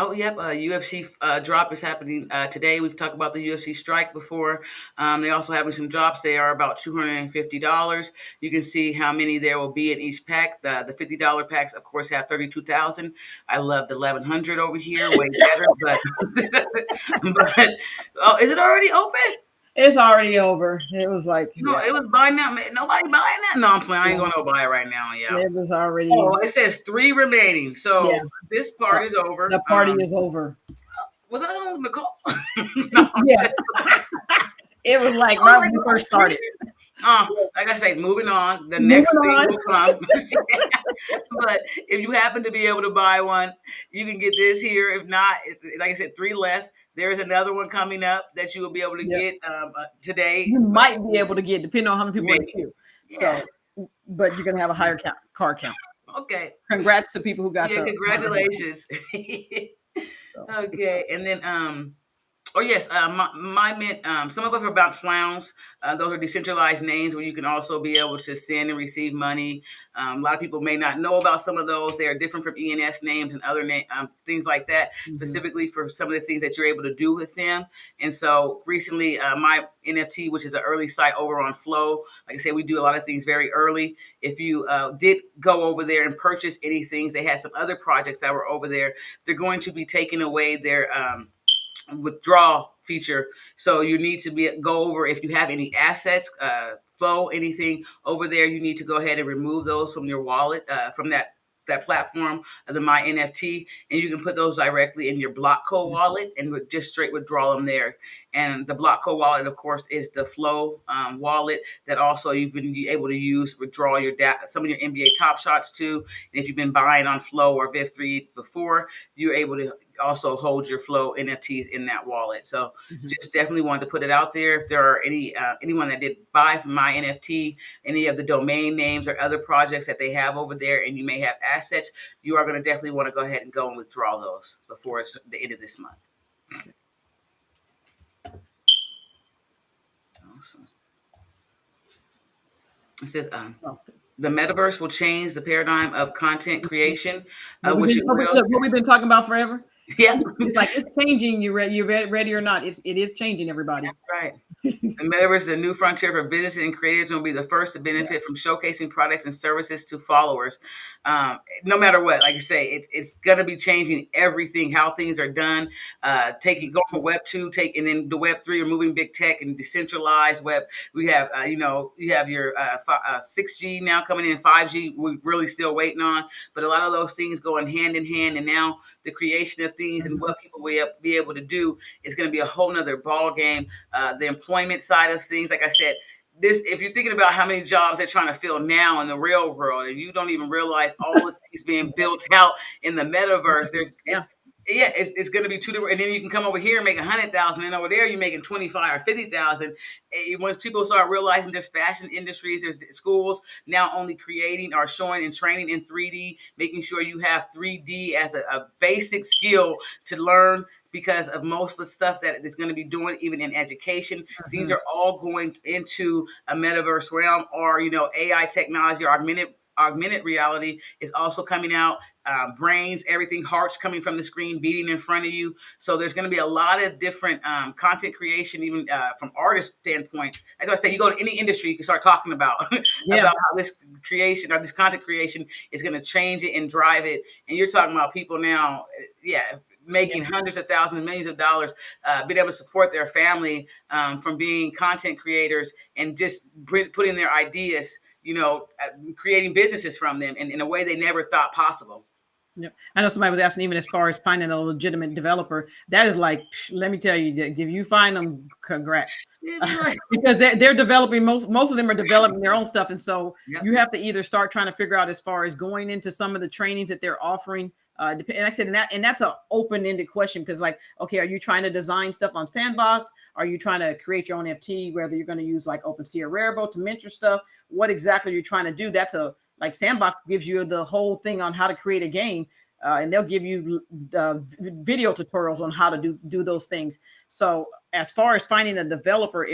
Oh, yep. UFC drop is happening today. We've talked about the UFC strike before. They also having some drops. They are about $250. You can see how many there will be in each pack. The $50 packs, of course, have 32,000. I love the 1,100 over here, way better. But but oh, is it already open? It's already over. It was like, No, it was buying that. Nobody buying that. No, I'm playing. I ain't gonna go buy it right now. Yeah. it was already. Oh, it says 3 remaining. So this part is over. The party is over. Was I on the call? No, it was like right when we first started. Like I say, moving on. The next thing will come. But if you happen to be able to buy one, you can get this here. If not, it's, like I said, 3 left. There is another one coming up that you will be able to get today. You might be able to get, depending on how many people are in the queue. So, but you're gonna have a higher car count. Okay. Congrats to people who got. Yeah, congratulations. Okay, and then oh yes, my mint. Some of us are about clowns. Those are decentralized names where you can also be able to send and receive money. A lot of people may not know about some of those. They are different from ENS names and other things like that, specifically for some of the things that you're able to do with them. And so recently, my NFT, which is an early site over on Flow, like I said, we do a lot of things very early. If you did go over there and purchase any things, they had some other projects that were over there. They're going to be taking away their withdrawal feature. So you need to go over if you have any assets, flow, anything over there, you need to go ahead and remove those from your wallet, from that platform of the My NFT, and you can put those directly in your Blockco wallet and just straight withdraw them there. And the Blockco wallet, of course, is the Flow wallet that also you've been able to use, withdraw your some of your NBA Top Shots to. And if you've been buying on Flow or Viv3 before, you're able to also hold your Flow NFTs in that wallet. So just definitely wanted to put it out there. If there are anyone that did buy from My NFT, any of the domain names or other projects that they have over there, and you may have assets, you are going to definitely want to go ahead and go and withdraw those before it's the end of this month. Awesome. It says, the metaverse will change the paradigm of content creation. What we've been talking about forever. Yeah, it's like it's changing. You ready or not? It is changing, everybody. That's right. The metaverse is a new frontier for businesses and creators, and will be the first to benefit from showcasing products and services to followers. No matter what, like I say, it's going to be changing everything, how things are done. Going from Web 2, and then the Web 3 are moving big tech and decentralized web. We have, you have your 6G now coming in, 5G. We're really still waiting on, but a lot of those things going hand in hand, and now the creation of things and what people will be able to do is going to be a whole nother ball game. The employment side of things, like I said, if you're thinking about how many jobs they're trying to fill now in the real world, and you don't even realize all the things being built out in the metaverse, it's going to be two different. And then you can come over here and make 100,000, and over there you're making 25 or 50,000. Once people start realizing there's fashion industries, there's schools now only creating or showing and training in 3D, making sure you have 3D as a basic skill to learn. Because of most of the stuff that is going to be doing, even in education, these are all going into a metaverse realm, or AI technology or augmented reality is also coming out. Brains, everything, hearts coming from the screen, beating in front of you. So there's going to be a lot of different content creation, even from artist standpoint. As I say, you go to any industry, you can start talking about about how this creation or this content creation is going to change it and drive it. And you're talking about people now, making hundreds of thousands, millions of dollars, being able to support their family from being content creators and just putting their ideas, creating businesses from them in a way they never thought possible. Yeah, I know somebody was asking, even as far as finding a legitimate developer, that is like, let me tell you, if you find them, congrats, because they're developing. Most of them are developing their own stuff, and so you have to either start trying to figure out as far as going into some of the trainings that they're offering. And like I said, and that's an open-ended question, because like, okay, are you trying to design stuff on Sandbox? Are you trying to create your own NFT, whether you're going to use like OpenSea or Rarible to mint your stuff? What exactly are you trying to do? That's like Sandbox gives you the whole thing on how to create a game, and they'll give you video tutorials on how to do those things. So as far as finding a developer,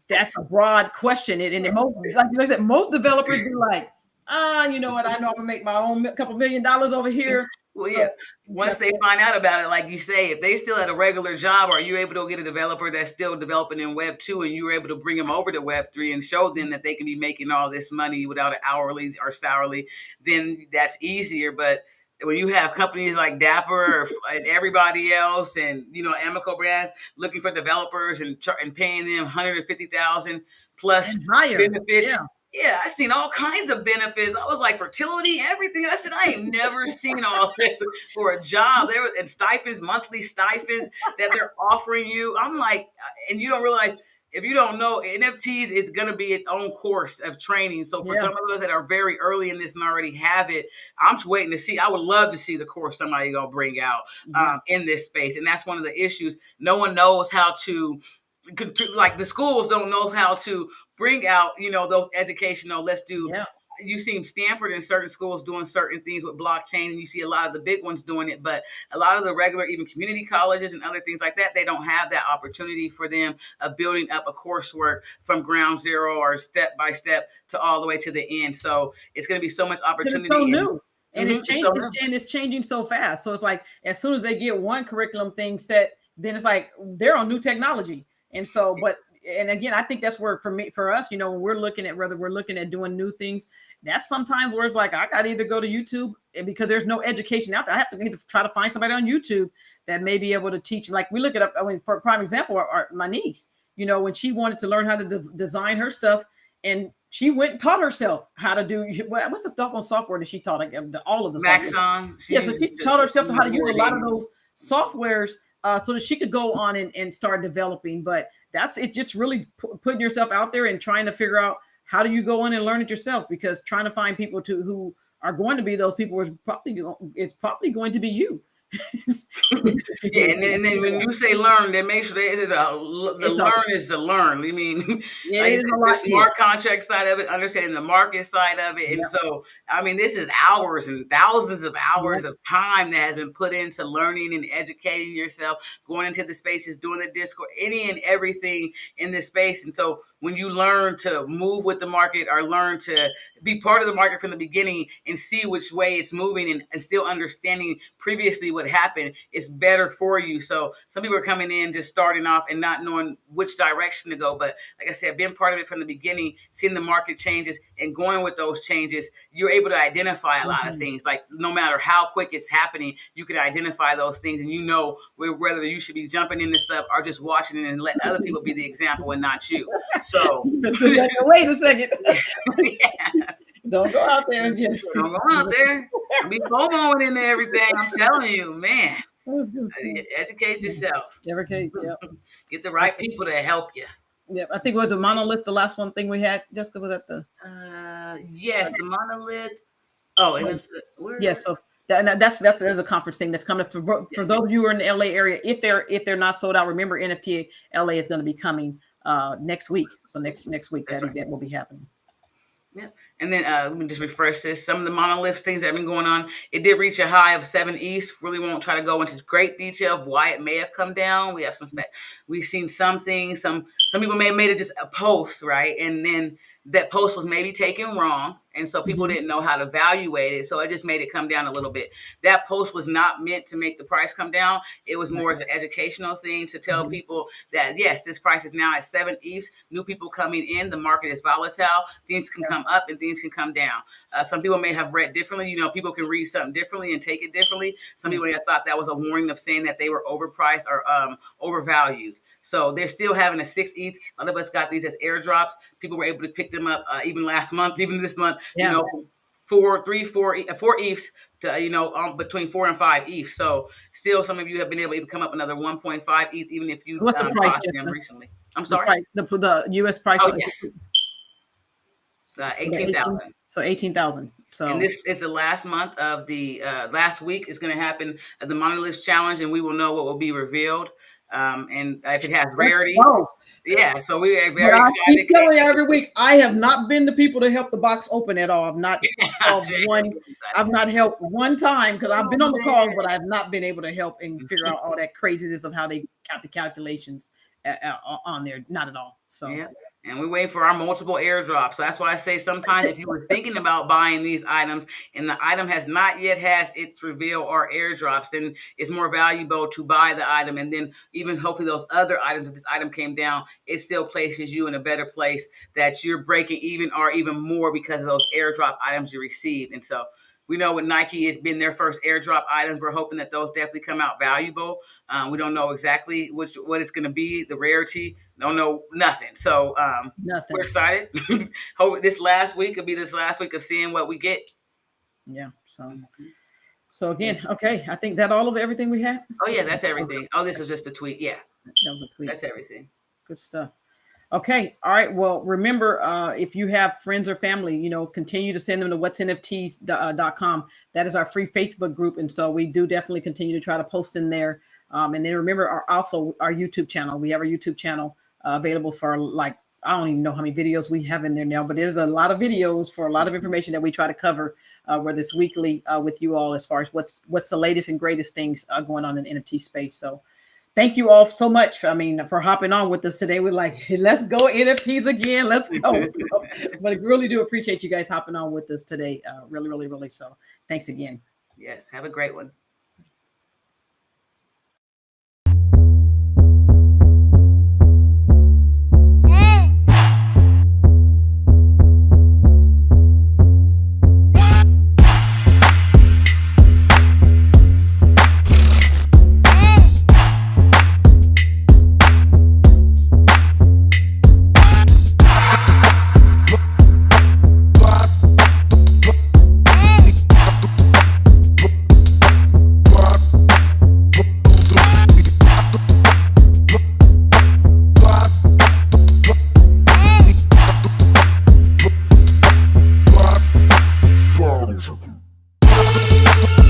that's a broad question. And most, like I said, most developers be like, you know what? I know I'm gonna make my own couple $1 million over here. Well, yeah. Once they find out about it, like you say, if they still at a regular job, are you able to get a developer that's still developing in Web 2 and you're able to bring them over to Web 3 and show them that they can be making all this money without an hourly or salary, then that's easier. But when you have companies like Dapper and everybody else and, Amico Brands looking for developers and paying them $150,000 plus and higher benefits. Yeah, I seen all kinds of benefits. I was like, fertility, everything. I said, I ain't never seen all this for a job. There and stipends, monthly stipends that they're offering you. I'm like, and you don't realize, if you don't know, NFTs is going to be its own course of training. So for some of us that are very early in this and already have it, I'm just waiting to see. I would love to see the course somebody going to bring out in this space. And that's one of the issues. No one knows how to, like the schools don't know how to bring out, those educational, let's do. You see Stanford and certain schools doing certain things with blockchain, and you see a lot of the big ones doing it, but a lot of the regular, even community colleges and other things like that, they don't have that opportunity for them of building up a coursework from ground zero or step by step to all the way to the end. So it's going to be so much opportunity. It's so new. And it's changing so fast. So it's like, as soon as they get one curriculum thing set, then it's like they're on new technology. And so, and again, I think that's where for us, when we're looking at whether we're looking at doing new things, that's sometimes where it's like, I got to either go to YouTube, and because there's no education out there, I have to either try to find somebody on YouTube that may be able to teach. Like we look at, for a prime example, my niece, when she wanted to learn how to design her stuff, and she went and taught herself how to do, what's the stuff on software that she taught? Like all of the Maxon. So she taught herself how to use a lot of those softwares so that she could go on and start developing. But that's it, just really putting yourself out there and trying to figure out how do you go in and learn it yourself, because trying to find people who are going to be those people is probably going to be you. And then when you say learn, then make sure learn is the learn. I mean, the smart contract side of it, understanding the market side of it. And so, I mean, this is hours and thousands of hours of time that has been put into learning and educating yourself, going into the spaces, doing the Discord, any and everything in this space. And so when you learn to move with the market or learn to be part of the market from the beginning and see which way it's moving and still understanding previously what happened, it's better for you. So some people are coming in just starting off and not knowing which direction to go. But like I said, being part of it from the beginning, seeing the market changes and going with those changes, you're able to identify a lot of things. Like no matter how quick it's happening, you can identify those things, and whether you should be jumping in this stuff or just watching it and let other people be the example and not you. So wait a second. Don't go out there again. Don't go out there. Be FOMOing into everything. I'm telling you, man. Educate yourself. Get the right people to help you. Yeah, I think was the monolith the last one thing we had. Jessica, was that the? Yes, the monolith. Oh, and yes. So that's a conference thing that's coming for those of you who are in the LA area. If they're not sold out, remember NFTLA is going to be coming next week. So next week that event will be happening. Yeah. And then let me just refresh this. Some of the monolith things that have been going on, it did reach a high of 7 East. Really won't try to go into great detail of why it may have come down. We have we've seen some things. Some people may have made it just a post, right? And then that post was maybe taken wrong. And so people didn't know how to evaluate it. So it just made it come down a little bit. That post was not meant to make the price come down. It was more as an educational thing to tell people that, yes, this price is now at 7 East. New people coming in. The market is volatile. Things can come up and things can come down. Some people may have read differently. People can read something differently and take it differently. Some people may have thought that was a warning of saying that they were overpriced or overvalued. So they're still having a 6 ETH. A lot of us got these as airdrops. People were able to pick them up even last month, even this month. 4 ETHs to between 4 and 5 ETH. So still, some of you have been able to come up another 1.5 ETH, even if you what's the price them recently. I'm sorry, the US price. Oh yes, 18,000. So 18,000. So and this is the last month of the last week is going to happen at the Monolith Challenge, and we will know what will be revealed. And if it has rarity, so we are very excited. I keep telling you every week, I have not been the people to help the box open at all. I've not I've not helped one time because I've been on the calls, but I've not been able to help and figure out all that craziness of how they got the calculations on there. Not at all. So and we wait for our multiple airdrops. So that's why I say sometimes if you were thinking about buying these items and the item has not yet has its reveal or airdrops, then it's more valuable to buy the item. And then even hopefully those other items, if this item came down, it still places you in a better place that you're breaking even or even more because of those airdrop items you received. And so we know with Nike, it's been their first airdrop items. We're hoping that those definitely come out valuable. We don't know exactly what it's going to be, the rarity. Don't know nothing. So we're excited. Hope this last week will be this last week of seeing what we get. Yeah. So again, okay. I think that all of everything we had. Oh yeah, that's everything. Oh, this is just a tweet. Yeah, that was a tweet. That's everything. Good stuff. Okay. All right. Well, remember, if you have friends or family, continue to send them to whatsnfts.com. That is our free Facebook group. And so we do definitely continue to try to post in there. And then remember also our YouTube channel. We have our YouTube channel available for I don't even know how many videos we have in there now, but there's a lot of videos for a lot of information that we try to cover, whether it's weekly with you all as far as what's the latest and greatest things going on in the NFT space. So thank you all so much. For hopping on with us today. We're like, let's go NFTs again. Let's go. But I really do appreciate you guys hopping on with us today. Really, really, really. So thanks again. Yes. Have a great one. Hey!